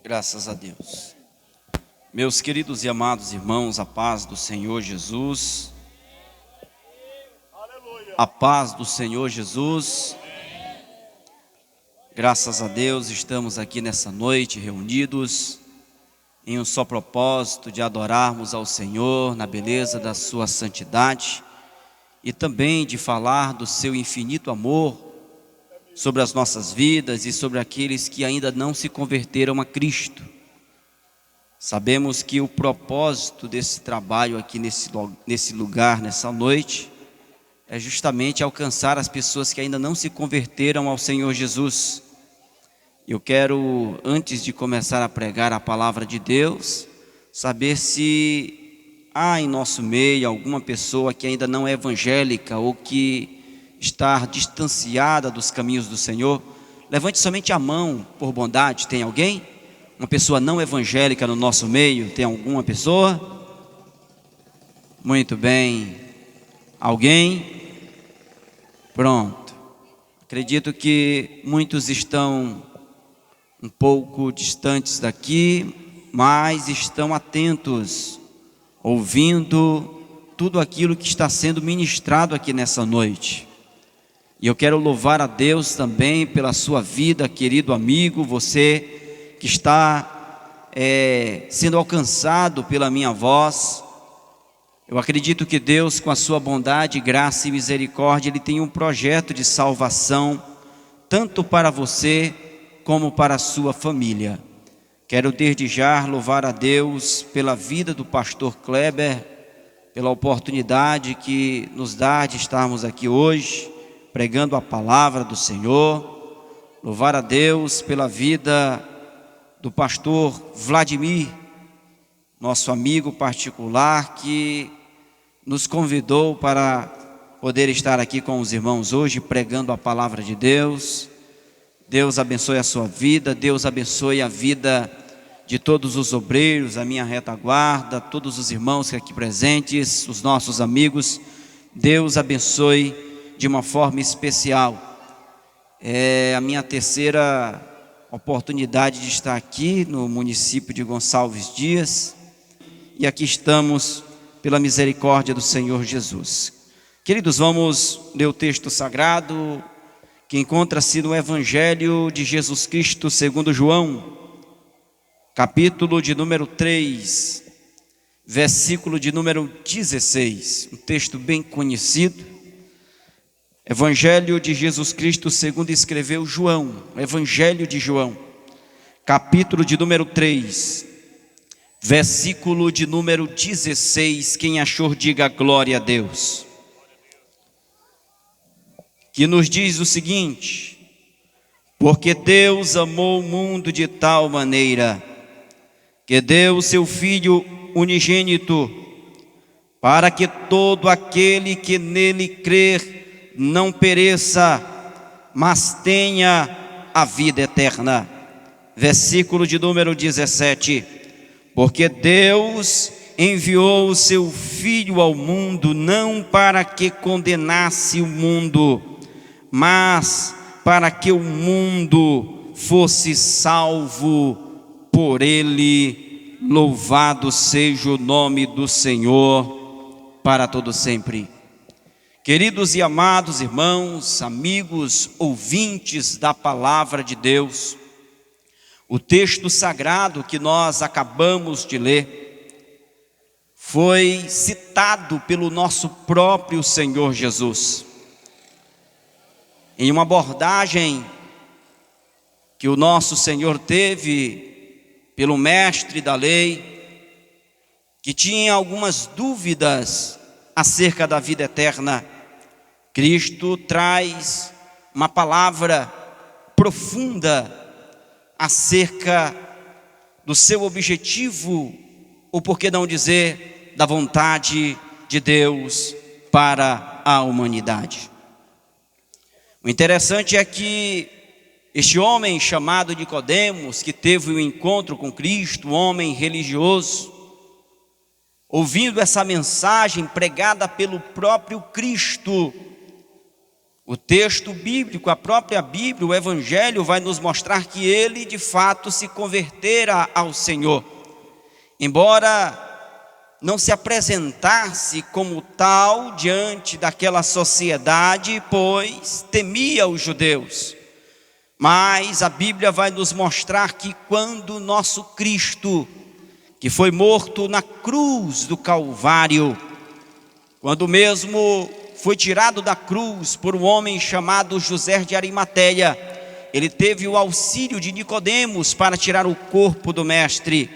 Graças a Deus. Meus queridos e amados irmãos, a paz do Senhor Jesus. A paz do Senhor Jesus. Graças a Deus, estamos aqui nessa noite reunidos em um só propósito de adorarmos ao Senhor na beleza da sua santidade e também de falar do seu infinito amor sobre as nossas vidas e sobre aqueles que ainda não se converteram a Cristo. Sabemos que o propósito desse trabalho aqui nesse lugar, nessa noite, é justamente alcançar as pessoas que ainda não se converteram ao Senhor Jesus. Eu quero, antes de começar a pregar a palavra de Deus, saber se há em nosso meio alguma pessoa que ainda não é evangélica ou que está distanciada dos caminhos do Senhor. Levante somente a mão, por bondade. Tem alguém? Uma pessoa não evangélica no nosso meio? Tem alguma pessoa? Muito bem. Alguém? Pronto. Acredito que muitos estão um pouco distantes daqui, mas estão atentos, ouvindo tudo aquilo que está sendo ministrado aqui nessa noite. E eu quero louvar a Deus também pela sua vida, querido amigo, você que está sendo alcançado pela minha voz. Eu acredito que Deus, com a sua bondade, graça e misericórdia, Ele tem um projeto de salvação, tanto para você como para a sua família. Quero desde já louvar a Deus pela vida do pastor Kleber, pela oportunidade que nos dá de estarmos aqui hoje, pregando a palavra do Senhor. Louvar a Deus pela vida do pastor Vladimir, nosso amigo particular, que nos convidou para poder estar aqui com os irmãos hoje, pregando a palavra de Deus. Deus abençoe a sua vida, Deus abençoe a vida de todos os obreiros, a minha retaguarda, todos os irmãos aqui presentes, os nossos amigos. Deus abençoe de uma forma especial. É a minha terceira oportunidade de estar aqui no município de Gonçalves Dias, e aqui estamos pela misericórdia do Senhor Jesus. Queridos, vamos ler o texto sagrado que encontra-se no Evangelho de Jesus Cristo segundo João, capítulo de número 3, versículo de número 16, um texto bem conhecido. Evangelho de Jesus Cristo segundo escreveu João, Evangelho de João, capítulo de número 3, versículo de número 16, quem achou diga glória a Deus. Que nos diz o seguinte: porque Deus amou o mundo de tal maneira, que deu o seu Filho unigênito, para que todo aquele que nele crer não pereça, mas tenha a vida eterna. Versículo de número 17. Porque Deus enviou o seu Filho ao mundo, não para que condenasse o mundo, mas para que o mundo fosse salvo por ele. Louvado seja o nome do Senhor para todo sempre. Queridos e amados irmãos, amigos, ouvintes da palavra de Deus, o texto sagrado que nós acabamos de ler foi citado pelo nosso próprio Senhor Jesus, em uma abordagem que o nosso Senhor teve pelo mestre da lei, que tinha algumas dúvidas acerca da vida eterna. Cristo traz uma palavra profunda acerca do seu objetivo, ou por que não dizer, da vontade de Deus para a humanidade. O interessante é que este homem chamado Nicodemos, que teve um encontro com Cristo, um homem religioso, ouvindo essa mensagem pregada pelo próprio Cristo, O texto bíblico, a própria Bíblia, o Evangelho vai nos mostrar que ele de fato se convertera ao Senhor. Embora não se apresentasse como tal diante daquela sociedade, pois temia os judeus. Mas a Bíblia vai nos mostrar que quando nosso Cristo, que foi morto na cruz do Calvário, quando mesmo foi tirado da cruz por um homem chamado José de Arimateia, ele teve o auxílio de Nicodemos para tirar o corpo do mestre,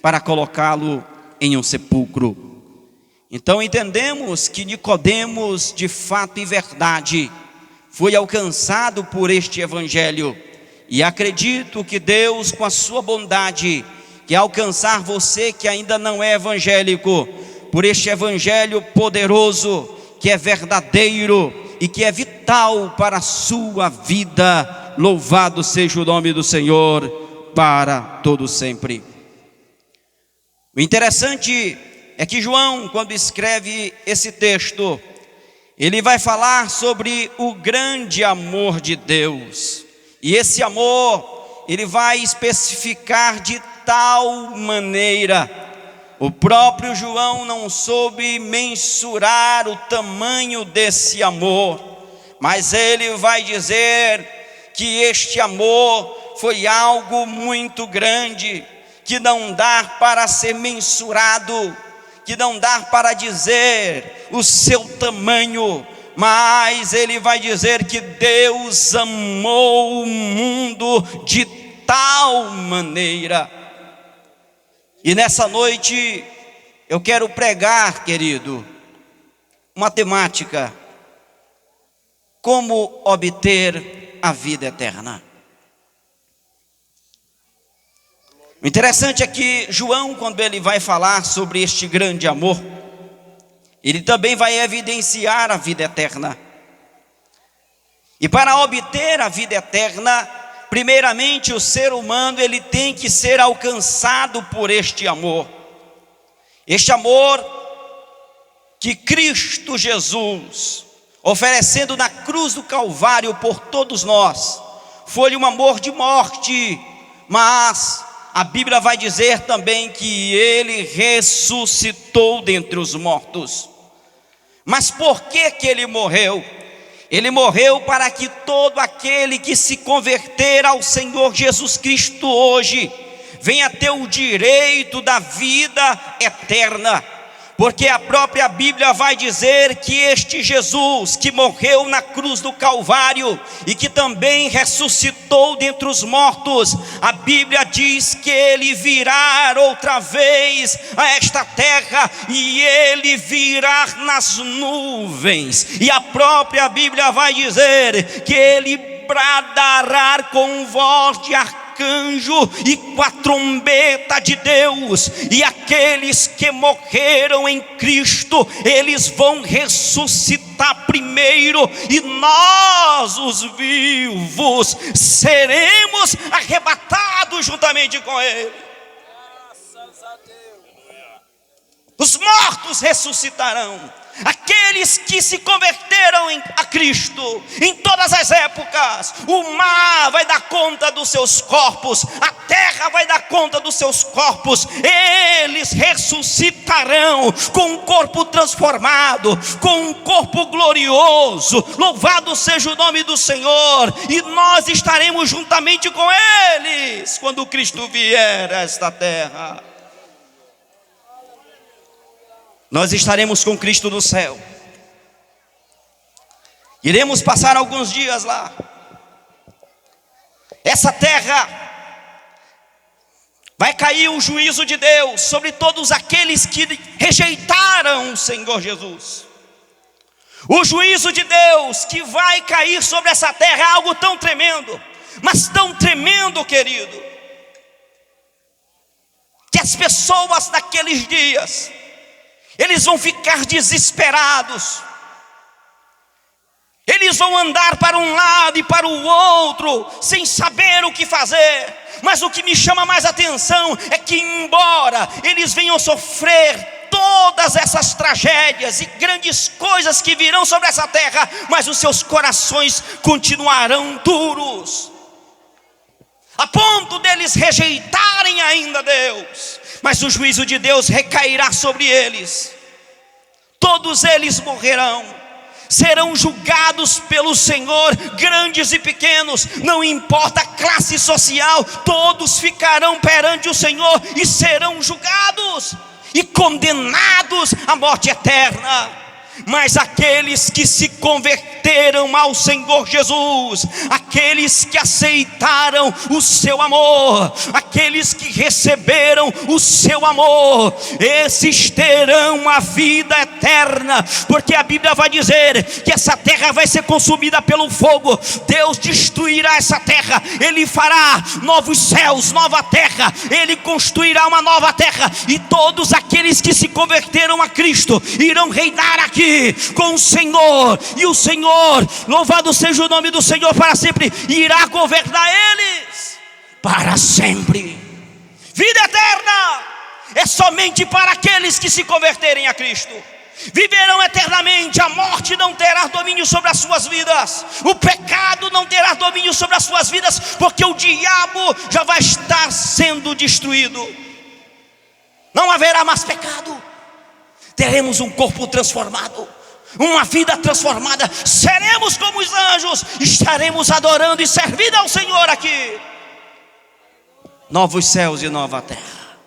para colocá-lo em um sepulcro. Então entendemos que Nicodemos, de fato e verdade, foi alcançado por este evangelho, e acredito que Deus, com a sua bondade, quer alcançar você que ainda não é evangélico, por este evangelho poderoso, que é verdadeiro e que é vital para a sua vida. Louvado seja o nome do Senhor para todo sempre. O interessante é que João, quando escreve esse texto, ele vai falar sobre o grande amor de Deus. E esse amor, ele vai especificar de tal maneira. O próprio João não soube mensurar o tamanho desse amor, mas ele vai dizer que este amor foi algo muito grande, que não dá para ser mensurado, que não dá para dizer o seu tamanho, mas ele vai dizer que Deus amou o mundo de tal maneira. E nessa noite eu quero pregar, querido, uma temática: como obter a vida eterna. O interessante é que João, quando ele vai falar sobre este grande amor, ele também vai evidenciar a vida eterna. E para obter a vida eterna, primeiramente o ser humano ele tem que ser alcançado por este amor. Este amor que Cristo Jesus, oferecendo na cruz do Calvário por todos nós, foi um amor de morte, mas a Bíblia vai dizer também que ele ressuscitou dentre os mortos. Mas por que ele morreu? Ele morreu para que todo aquele que se converter ao Senhor Jesus Cristo hoje venha ter o direito da vida eterna. Porque a própria Bíblia vai dizer que este Jesus que morreu na cruz do Calvário e que também ressuscitou dentre os mortos, a Bíblia diz que ele virá outra vez a esta terra e ele virá nas nuvens. E a própria Bíblia vai dizer que ele bradará com voz de arcanjo e com a trombeta de Deus, e aqueles que morreram em Cristo, eles vão ressuscitar primeiro, e nós, os vivos, seremos arrebatados juntamente com Ele. Graças a Deus. Os mortos ressuscitarão. Aqueles que se converteram a Cristo em todas as épocas, o mar vai dar conta dos seus corpos, a terra vai dar conta dos seus corpos, eles ressuscitarão com um corpo transformado, com um corpo glorioso. Louvado seja o nome do Senhor, e nós estaremos juntamente com eles quando Cristo vier a esta terra. Nós estaremos com Cristo no céu. Iremos passar alguns dias lá. Essa terra vai cair o juízo de Deus sobre todos aqueles que rejeitaram o Senhor Jesus. O juízo de Deus que vai cair sobre essa terra é algo tão tremendo, mas tão tremendo, querido, que as pessoas naqueles dias, eles vão ficar desesperados, eles vão andar para um lado e para o outro, sem saber o que fazer. Mas o que me chama mais atenção é que, embora eles venham sofrer todas essas tragédias e grandes coisas que virão sobre essa terra, mas os seus corações continuarão duros, a ponto deles rejeitarem ainda Deus. Mas o juízo de Deus recairá sobre eles. Todos eles morrerão, serão julgados pelo Senhor, grandes e pequenos, não importa a classe social, todos ficarão perante o Senhor e serão julgados e condenados à morte eterna. Mas aqueles que se converteram ao Senhor Jesus, aqueles que aceitaram o seu amor, aqueles que receberam o seu amor, esses terão a vida eterna, porque a Bíblia vai dizer que essa terra vai ser consumida pelo fogo. Deus destruirá essa terra, Ele fará novos céus, nova terra, Ele construirá uma nova terra, e todos aqueles que se converteram a Cristo irão reinar aqui com o Senhor, e o Senhor, louvado seja o nome do Senhor para sempre, irá governar eles para sempre. Vida eterna é somente para aqueles que se converterem a Cristo. Viverão eternamente, a morte não terá domínio sobre as suas vidas, o pecado não terá domínio sobre as suas vidas, porque o diabo já vai estar sendo destruído. Não haverá mais pecado, teremos um corpo transformado, uma vida transformada, seremos como os anjos, estaremos adorando e servindo ao Senhor aqui. Novos céus e nova terra,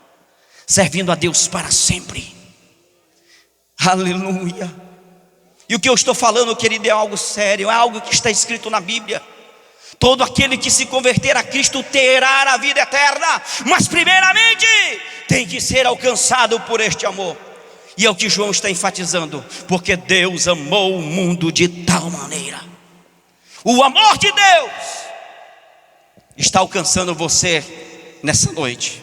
servindo a Deus para sempre. Aleluia. E o que eu estou falando, querido, é algo sério, é algo que está escrito na Bíblia. Todo aquele que se converter a Cristo terá a vida eterna, mas primeiramente tem que ser alcançado por este amor. E é o que João está enfatizando, porque Deus amou o mundo de tal maneira. O amor de Deus está alcançando você nessa noite,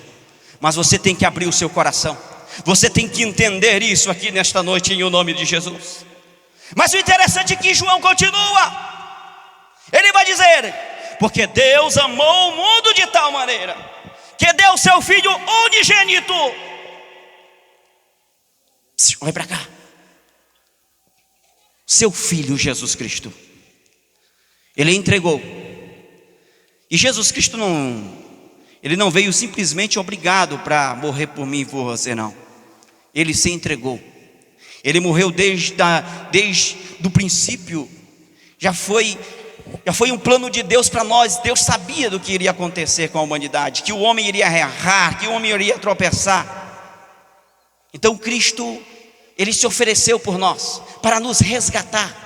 mas você tem que abrir o seu coração, você tem que entender isso aqui nesta noite, em o nome de Jesus. Mas o interessante é que João continua, ele vai dizer: porque Deus amou o mundo de tal maneira, que deu seu Filho unigênito. Vai para cá. Seu Filho Jesus Cristo, Ele entregou. E Jesus Cristo Ele não veio simplesmente obrigado para morrer por mim e por você, não. Ele se entregou. Ele morreu desde o princípio. Já foi um plano de Deus para nós. Deus sabia do que iria acontecer com a humanidade, que o homem iria errar, que o homem iria tropeçar. Então Cristo, Ele se ofereceu por nós, para nos resgatar.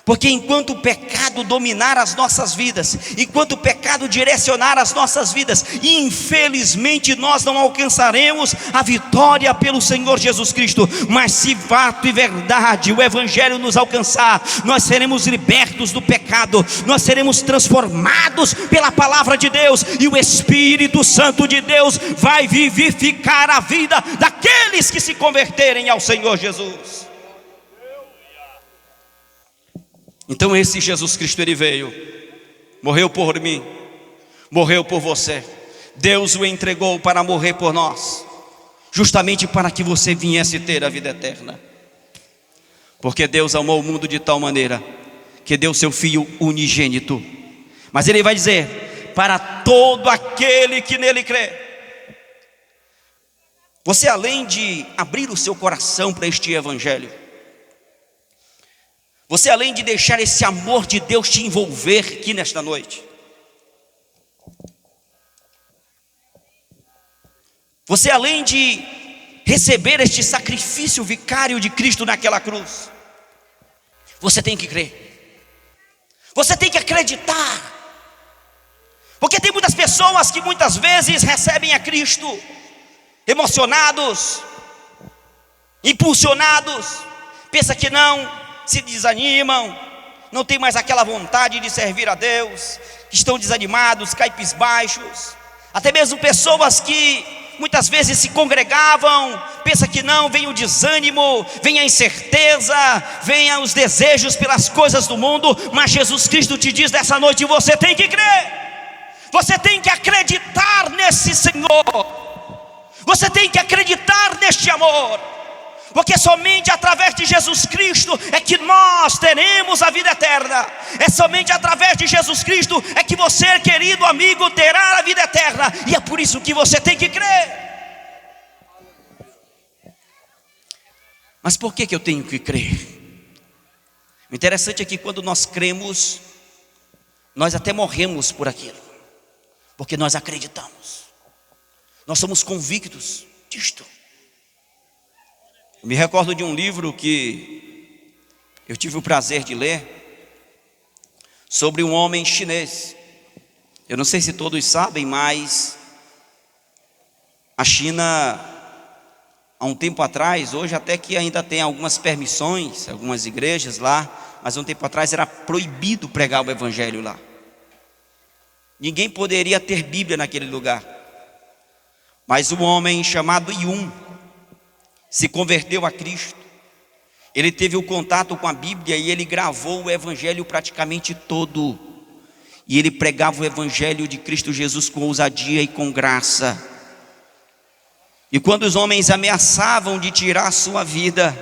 Porque enquanto o pecado dominar as nossas vidas, enquanto o pecado direcionar as nossas vidas, infelizmente nós não alcançaremos a vitória pelo Senhor Jesus Cristo. Mas se fato e verdade o Evangelho nos alcançar, nós seremos libertos do pecado, nós seremos transformados pela palavra de Deus, e o Espírito Santo de Deus vai vivificar a vida daqueles que se converterem ao Senhor Jesus. Então esse Jesus Cristo, Ele veio, morreu por mim, morreu por você. Deus o entregou para morrer por nós, justamente para que você viesse ter a vida eterna. Porque Deus amou o mundo de tal maneira, que deu seu Filho unigênito. Mas Ele vai dizer: para todo aquele que nele crê. Você, além de abrir o seu coração para este Evangelho, você, além de deixar esse amor de Deus te envolver aqui nesta noite, você, além de receber este sacrifício vicário de Cristo naquela cruz, você tem que crer, você tem que acreditar. Porque tem muitas pessoas que muitas vezes recebem a Cristo emocionados, impulsionados, pensa que não, se desanimam, não tem mais aquela vontade de servir a Deus, que estão desanimados, caipesbaixos. Até mesmo pessoas que muitas vezes se congregavam, pensa que não, vem o desânimo, vem a incerteza, vem os desejos pelas coisas do mundo. Mas Jesus Cristo te diz nessa noite: você tem que crer, você tem que acreditar nesse Senhor, você tem que acreditar neste amor. porque somente através de Jesus Cristo é que nós teremos a vida eterna. É somente através de Jesus Cristo é que você, querido amigo, terá a vida eterna. E é por isso que você tem que crer. Mas por que eu tenho que crer? O interessante é que quando nós cremos, nós até morremos por aquilo, porque nós acreditamos, nós somos convictos disto. Eu me recordo de um livro que eu tive o prazer de ler, sobre um homem chinês. Eu não sei se todos sabem, mas a China, há um tempo atrás, hoje até que ainda tem algumas permissões, algumas igrejas lá, mas um tempo atrás era proibido pregar o evangelho lá. Ninguém poderia ter Bíblia naquele lugar. Mas um homem chamado Yun se converteu a Cristo. Ele teve o contato com a Bíblia e ele gravou o evangelho praticamente todo. E ele pregava o evangelho de Cristo Jesus com ousadia e com graça. E quando os homens ameaçavam de tirar a sua vida,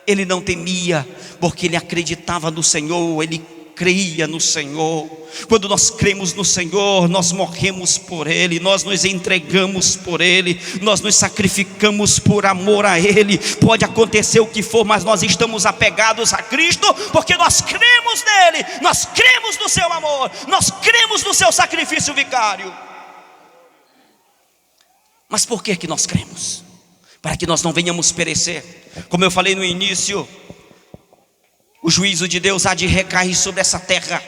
ele não temia, porque ele acreditava no Senhor, ele creia no Senhor. Quando nós cremos no Senhor, nós morremos por Ele, nós nos entregamos por Ele, nós nos sacrificamos por amor a Ele. Pode acontecer o que for, mas nós estamos apegados a Cristo, porque nós cremos nele, nós cremos no seu amor, nós cremos no seu sacrifício vicário. Mas por que nós cremos? Para que nós não venhamos perecer. Como eu falei no início, o juízo de Deus há de recair sobre essa terra,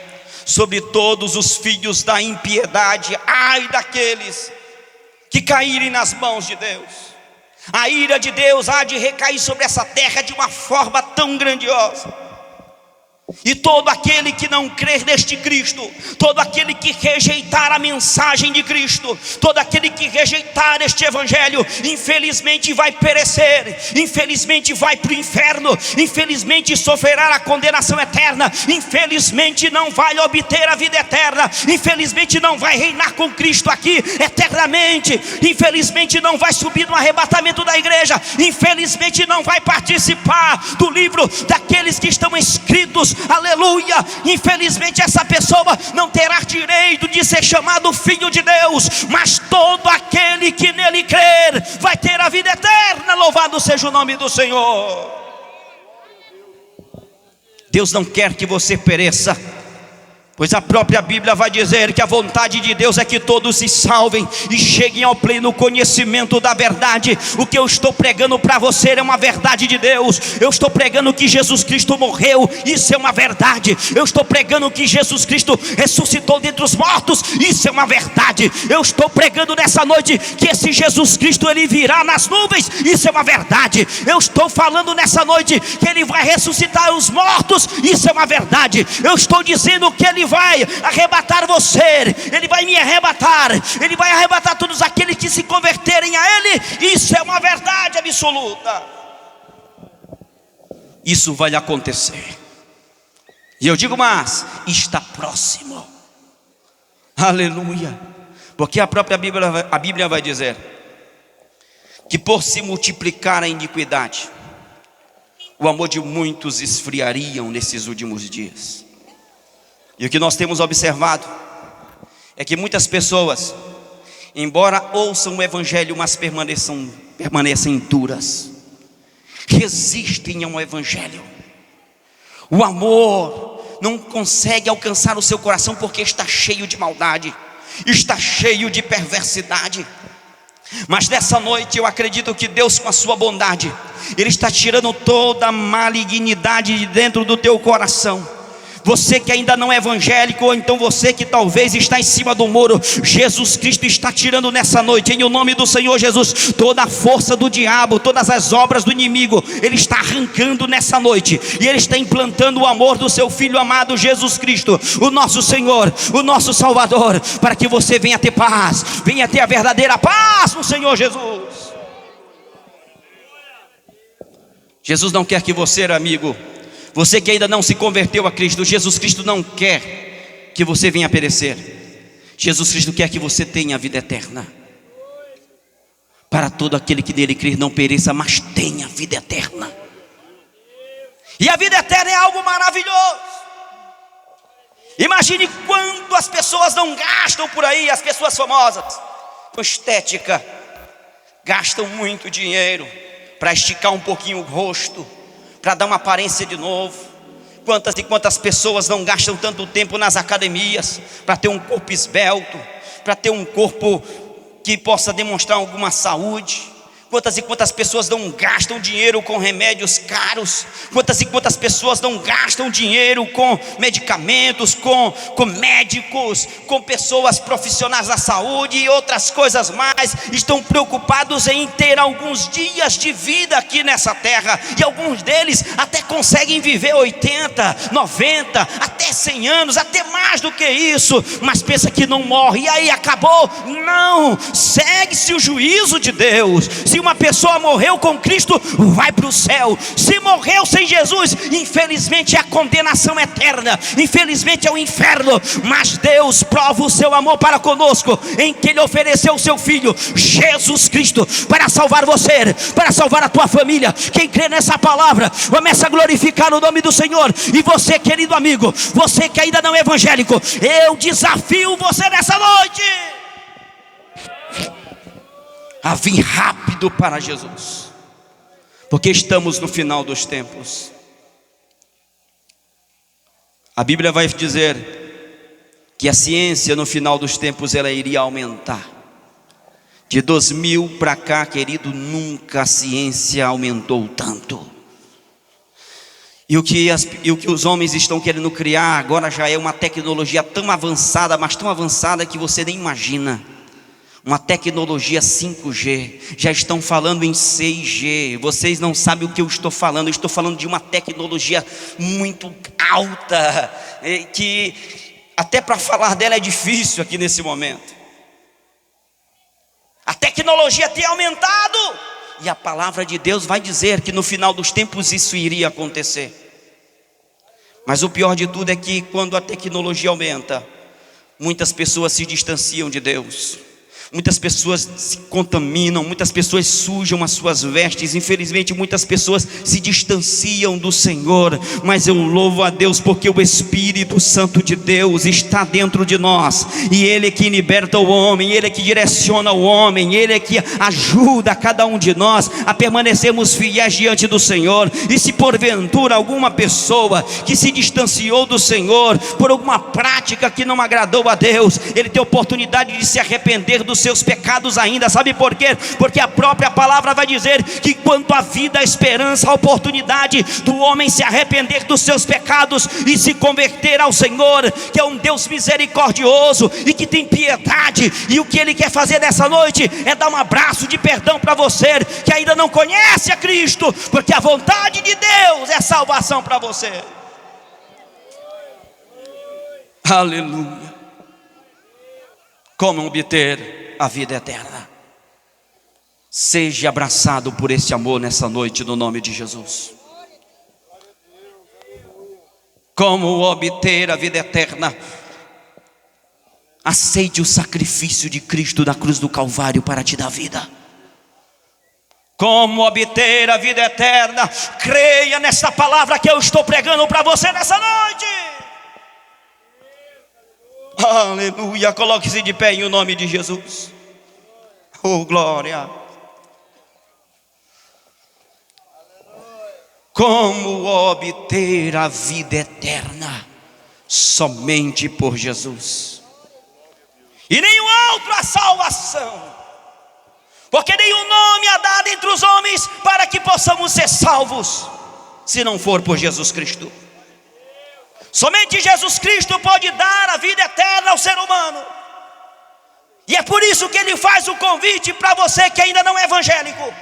sobre todos os filhos da impiedade. Ai daqueles que caírem nas mãos de Deus. A ira de Deus há de recair sobre essa terra de uma forma tão grandiosa. E todo aquele que não crer neste Cristo, todo aquele que rejeitar a mensagem de Cristo, todo aquele que rejeitar este evangelho, infelizmente vai perecer, infelizmente vai para o inferno, infelizmente sofrerá a condenação eterna, infelizmente não vai obter a vida eterna, infelizmente não vai reinar com Cristo aqui eternamente, infelizmente não vai subir no arrebatamento da igreja, infelizmente não vai participar do livro daqueles que estão escritos. Aleluia, infelizmente essa pessoa não terá direito de ser chamado filho de Deus, mas todo aquele que nele crer vai ter a vida eterna. Louvado seja o nome do Senhor. Deus não quer que você pereça, pois a própria Bíblia vai dizer que a vontade de Deus é que todos se salvem e cheguem ao pleno conhecimento da verdade. O que eu estou pregando para você é uma verdade de Deus. Eu estou pregando que Jesus Cristo morreu, isso é uma verdade. Eu estou pregando que Jesus Cristo ressuscitou dentre os mortos, isso é uma verdade. Eu estou pregando nessa noite que esse Jesus Cristo ele virá nas nuvens, isso é uma verdade. Eu estou falando nessa noite que ele vai ressuscitar os mortos, isso é uma verdade. Eu estou dizendo que ele vai arrebatar você, ele vai me arrebatar, ele vai arrebatar todos aqueles que se converterem a ele, isso é uma verdade absoluta. Isso vai acontecer, e eu digo, mas está próximo. Aleluia, porque a própria Bíblia vai dizer que por se multiplicar a iniquidade, o amor de muitos esfriariam nesses últimos dias. E o que nós temos observado é que muitas pessoas, embora ouçam o evangelho, mas permanecem duras, resistem ao evangelho. O amor não consegue alcançar o seu coração porque está cheio de maldade, está cheio de perversidade. Mas nessa noite eu acredito que Deus, com a sua bondade, Ele está tirando toda a malignidade de dentro do teu coração. Você que ainda não é evangélico, ou então você que talvez está em cima do muro, Jesus Cristo está tirando nessa noite, em o nome do Senhor Jesus, toda a força do diabo, todas as obras do inimigo, Ele está arrancando nessa noite, e Ele está implantando o amor do seu Filho amado Jesus Cristo, o nosso Senhor, o nosso Salvador, para que você venha ter paz, venha ter a verdadeira paz no Senhor Jesus. Jesus não quer que você, amigo, você que ainda não se converteu a Cristo, Jesus Cristo não quer que você venha perecer. Jesus Cristo quer que você tenha a vida eterna. para todo aquele que nele crer não pereça, mas tenha vida eterna. E a vida eterna é algo maravilhoso. Imagine quanto as pessoas não gastam por aí, as pessoas famosas, com estética, gastam muito dinheiro para esticar um pouquinho o rosto, para dar uma aparência de novo. Quantas e quantas pessoas não gastam tanto tempo nas academias para ter um corpo esbelto, para ter um corpo que possa demonstrar alguma saúde. Quantas e quantas pessoas não gastam dinheiro com remédios caros. Quantas e quantas pessoas não gastam dinheiro com medicamentos, com médicos, com pessoas profissionais da saúde e outras coisas mais. Estão preocupados em ter alguns dias de vida aqui nessa terra. E alguns deles até conseguem viver 80, 90, até 100 anos, até mais do que isso. Mas pensa que não morre e aí acabou. Não, segue-se o juízo de Deus. Se uma pessoa morreu com Cristo, vai para o céu. Se morreu sem Jesus, infelizmente é a condenação eterna, infelizmente é o inferno. Mas Deus prova o seu amor para conosco, em que Ele ofereceu o seu Filho, Jesus Cristo, para salvar você, para salvar a tua família. Quem crê nessa palavra, começa a glorificar o nome do Senhor. E você, querido amigo, você que ainda não é evangélico, eu desafio você nessa noite a vir rápido para Jesus, porque estamos no final dos tempos. A Bíblia vai dizer que a ciência no final dos tempos ela iria aumentar. De 2000 para cá, querido, nunca a ciência aumentou tanto. E o que os homens estão querendo criar agora já é uma tecnologia tão avançada, mas tão avançada que você nem imagina. Uma tecnologia 5G, já estão falando em 6G, vocês não sabem o que eu estou falando de uma tecnologia muito alta, que até para falar dela é difícil aqui nesse momento. A tecnologia tem aumentado, e a palavra de Deus vai dizer que no final dos tempos isso iria acontecer. Mas o pior de tudo é que quando a tecnologia aumenta, muitas pessoas se distanciam de Deus. Muitas pessoas se contaminam, muitas pessoas sujam as suas vestes. Infelizmente muitas pessoas se distanciam do Senhor. Mas eu louvo a Deus porque o Espírito Santo de Deus está dentro de nós. E Ele é que liberta o homem, Ele é que direciona o homem, Ele é que ajuda cada um de nós a permanecermos fiéis diante do Senhor. E se porventura alguma pessoa que se distanciou do Senhor por alguma prática que não agradou a Deus, ele tem oportunidade de se arrepender dos seus pecados ainda. Sabe por quê? Porque a própria palavra vai dizer que quanto à vida, a esperança, a oportunidade do homem se arrepender dos seus pecados e se converter ao Senhor, que é um Deus misericordioso e que tem piedade. E o que Ele quer fazer nessa noite é dar um abraço de perdão para você que ainda não conhece a Cristo, porque a vontade de Deus é salvação para você. Aleluia. Como obter a vida eterna? Seja abraçado por esse amor nessa noite, no nome de Jesus. Como obter a vida eterna? Aceite o sacrifício de Cristo na cruz do Calvário para te dar vida. Como obter a vida eterna? Creia nessa palavra que eu estou pregando para você nessa noite. Aleluia, coloque-se de pé em o nome de Jesus. Oh, glória. Como obter a vida eterna? Somente por Jesus. E nenhum outro a salvação, porque nenhum nome é dado entre os homens para que possamos ser salvos, se não for por Jesus Cristo. Somente Jesus Cristo pode dar a vida eterna ao ser humano. E é por isso que Ele faz o convite para você que ainda não é evangélico.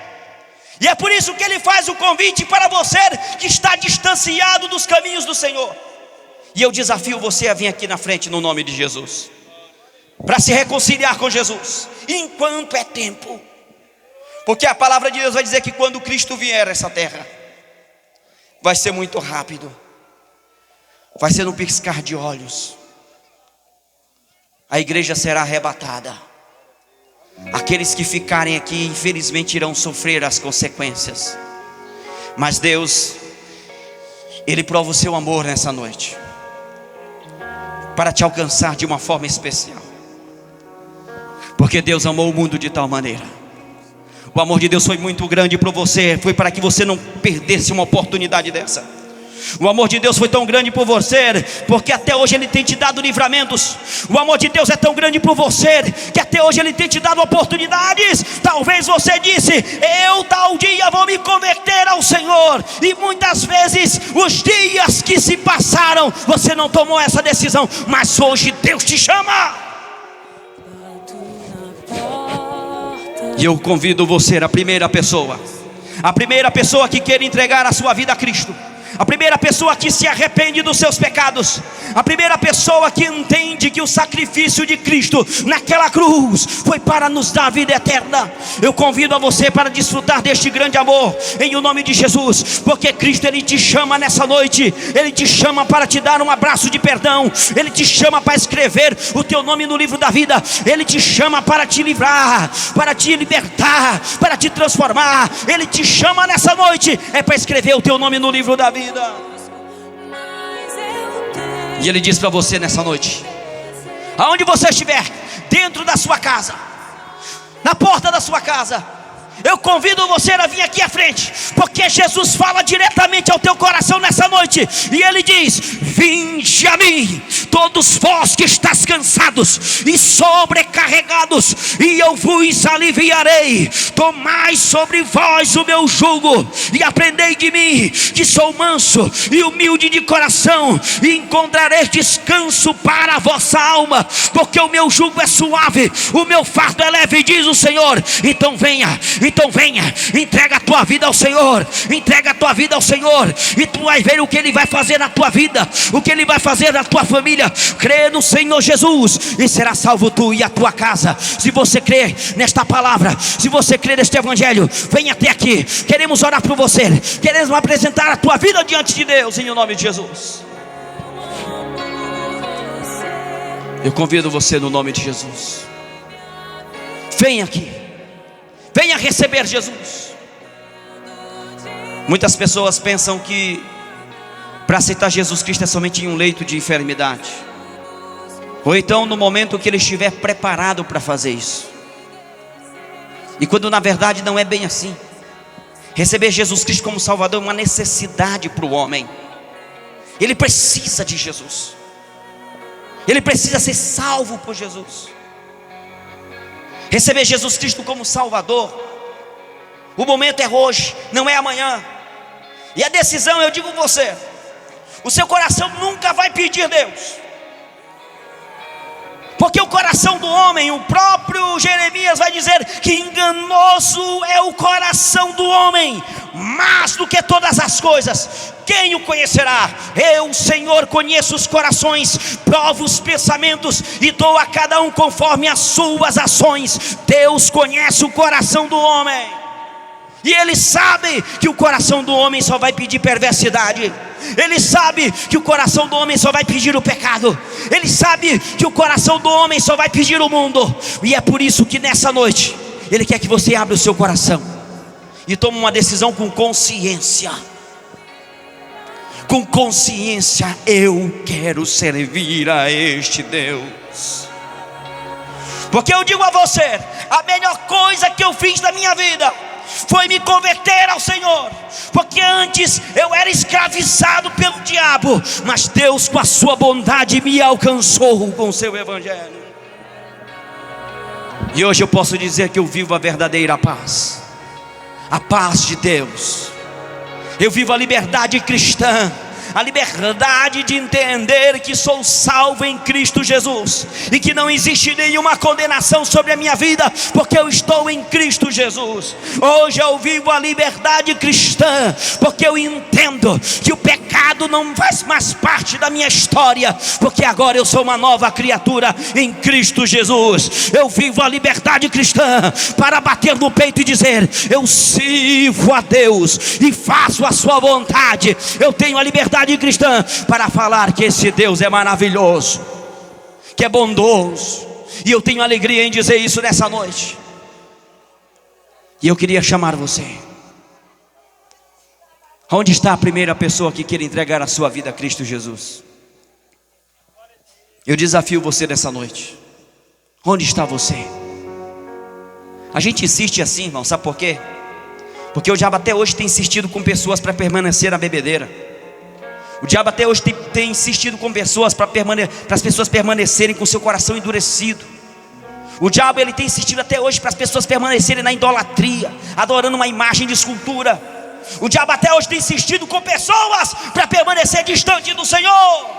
E é por isso que Ele faz o convite para você que está distanciado dos caminhos do Senhor. E eu desafio você a vir aqui na frente no nome de Jesus, para se reconciliar com Jesus, enquanto é tempo. Porque a palavra de Deus vai dizer que quando Cristo vier a essa terra, vai ser muito rápido. Vai ser no piscar de olhos. A igreja será arrebatada. Aqueles que ficarem aqui, infelizmente, irão sofrer as consequências. Mas Deus, Ele prova o seu amor nessa noite, para te alcançar de uma forma especial. Porque Deus amou o mundo de tal maneira. O amor de Deus foi muito grande para você. Foi para que você não perdesse uma oportunidade dessa. O amor de Deus foi tão grande por você, porque até hoje Ele tem te dado livramentos. O amor de Deus é tão grande por você, que até hoje Ele tem te dado oportunidades. Talvez você disse: eu tal dia vou me converter ao Senhor. E muitas vezes os dias que se passaram, você não tomou essa decisão. Mas hoje Deus te chama. E eu convido você, a primeira pessoa que quer entregar a sua vida a Cristo, a primeira pessoa que se arrepende dos seus pecados, a primeira pessoa que entende que o sacrifício de Cristo naquela cruz foi para nos dar vida eterna. Eu convido a você para desfrutar deste grande amor, em o nome de Jesus. Porque Cristo, Ele te chama nessa noite. Ele te chama para te dar um abraço de perdão. Ele te chama para escrever o teu nome no livro da vida. Ele te chama para te livrar, para te libertar, para te transformar. Ele te chama nessa noite, é para escrever o teu nome no livro da vida. E Ele diz para você nessa noite, aonde você estiver, dentro da sua casa, na porta da sua casa, eu convido você a vir aqui à frente, porque Jesus fala diretamente ao teu coração nessa noite. E Ele diz: vinde a mim, todos vós que estáis cansados e sobrecarregados, e eu vos aliviarei. Tomai sobre vós o meu jugo, e aprendei de mim, que sou manso e humilde de coração, e encontrareis descanso para a vossa alma, porque o meu jugo é suave, o meu fardo é leve, diz o Senhor. Então venha, entrega a tua vida ao Senhor, entrega a tua vida ao Senhor, e tu vai ver o que Ele vai fazer na tua vida, o que Ele vai fazer na tua família. Crê no Senhor Jesus, e será salvo tu e a tua casa. Se você crê nesta palavra, se você crê neste evangelho, venha até aqui. Queremos orar por você, queremos apresentar a tua vida diante de Deus, em nome de Jesus. Eu convido você no nome de Jesus. Venha aqui, venha receber Jesus. Muitas pessoas pensam que para aceitar Jesus Cristo é somente em um leito de enfermidade, ou então no momento que ele estiver preparado para fazer isso. E quando na verdade não é bem assim. Receber Jesus Cristo como Salvador é uma necessidade para o homem. Ele precisa de Jesus, ele precisa ser salvo por Jesus. Receber Jesus Cristo como Salvador, o momento é hoje, não é amanhã. E a decisão, eu digo você, o seu coração nunca vai pedir Deus, porque o coração do homem, o próprio Jeremias vai dizer que enganoso é o coração do homem, mais do que todas as coisas, quem o conhecerá? Eu, Senhor, conheço os corações, provo os pensamentos e dou a cada um conforme as suas ações. Deus conhece o coração do homem, e Ele sabe que o coração do homem só vai pedir perversidade. Ele sabe que o coração do homem só vai pedir o pecado. Ele sabe que o coração do homem só vai pedir o mundo. E é por isso que nessa noite Ele quer que você abra o seu coração e tome uma decisão com consciência. Com consciência, eu quero servir a este Deus. Porque eu digo a você, a melhor coisa que eu fiz na minha vida foi me converter ao Senhor. Porque antes eu era escravizado pelo diabo, mas Deus com a sua bondade me alcançou com o seu evangelho. E hoje eu posso dizer que eu vivo a verdadeira paz, a paz de Deus. Eu vivo a liberdade cristã, a liberdade de entender que sou salvo em Cristo Jesus, e que não existe nenhuma condenação sobre a minha vida, porque eu estou em Cristo Jesus. Hoje eu vivo a liberdade cristã, porque eu entendo que o pecado não faz mais parte da minha história, porque agora eu sou uma nova criatura em Cristo Jesus. Eu vivo a liberdade cristã para bater no peito e dizer: eu sirvo a Deus e faço a sua vontade. Eu tenho a liberdade cristã para falar que esse Deus é maravilhoso, que é bondoso, e eu tenho alegria em dizer isso nessa noite. E eu queria chamar você. Onde está a primeira pessoa que quer entregar a sua vida a Cristo Jesus? Eu desafio você nessa noite. Onde está você? A gente insiste assim, irmão, sabe por quê? Porque o diabo até hoje tem insistido com pessoas para permanecer na bebedeira. O diabo até hoje tem insistido com pessoas para as pessoas permanecerem com seu coração endurecido. O diabo ele tem insistido até hoje para as pessoas permanecerem na idolatria, adorando uma imagem de escultura. O diabo até hoje tem insistido com pessoas para permanecer distante do Senhor.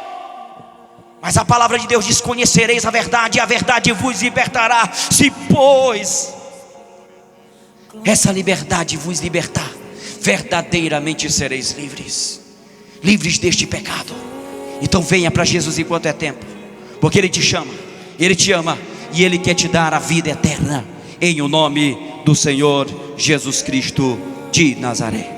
Mas a palavra de Deus diz: conhecereis a verdade, e a verdade vos libertará. Se pois essa liberdade vos libertar, verdadeiramente sereis livres. Livres deste pecado. Então venha para Jesus enquanto é tempo, porque Ele te chama, Ele te ama, e Ele quer te dar a vida eterna, em o nome do Senhor Jesus Cristo de Nazaré.